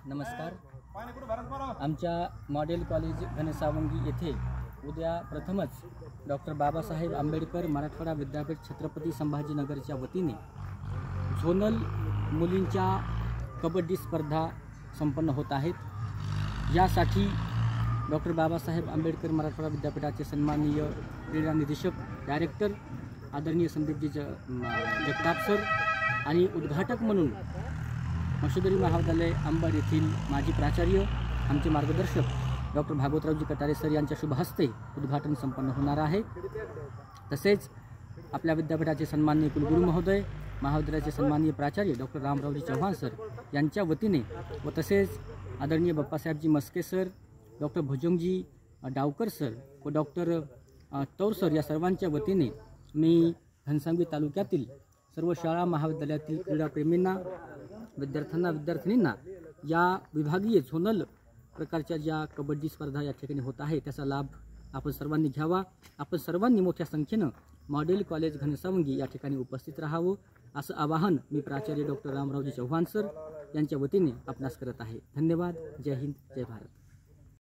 नमस्कार. आमच्या model college Ghansawangi येथे उद्या प्रथमच डॉक्टर बाबासाहेब आंबेडकर मराठवाडा विद्यापीठ छत्रपती संभाजीनगरच्या वतीने झोनल मुलींच्या कबड्डी स्पर्धा संपन्न होत आहेत. यासाठी डॉक्टर बाबासाहेब आंबेडकर मराठवाडा विद्यापीठाचे सन्माननीय क्रीडा निदेशक डायरेक्टर आदरणीय संदीपजी जगताप सर आणि उद्घाटक म्हणून मशोदरी महाविद्यालय अंबड येथील माजी प्राचार्य आमचे मार्गदर्शक डॉक्टर भागवतरावजी कटारे सर यांच्या शुभ हस्ते उद्घाटन संपन्न होणार आहे. तसेच आपल्या विद्यापीठाचे सन्माननीय कुलगुरू महोदय, महाविद्यालयाचे सन्माननीय प्राचार्य डॉक्टर रामरावजी चव्हाण सर यांच्या वतीने व तसेच आदरणीय बाप्पासाहेबजी Maske sir, doctor भुजंगजी Dawkar sir व डॉक्टर तौर सर या सर्वांच्या वतीने मी घनसावंगी तालुक्यातील सर्व शाळा महाविद्यालयातील क्रीडाप्रेमींना, विद्यार्थ्यांना, विद्यार्थिनींना या विभागीय झोनल प्रकारच्या ज्या कबड्डी स्पर्धा या ठिकाणी होत आहे त्याचा लाभ आपण सर्वांनी घ्यावा. आपण सर्वांनी मोठ्या संख्येनं मॉडेल कॉलेज घनसावंगी या ठिकाणी उपस्थित राहावं असं आवाहन मी प्राचार्य डॉक्टर रामरावजी चव्हाण सर यांच्या वतीने आपणास करत आहे. धन्यवाद. जय हिंद, जय भारत.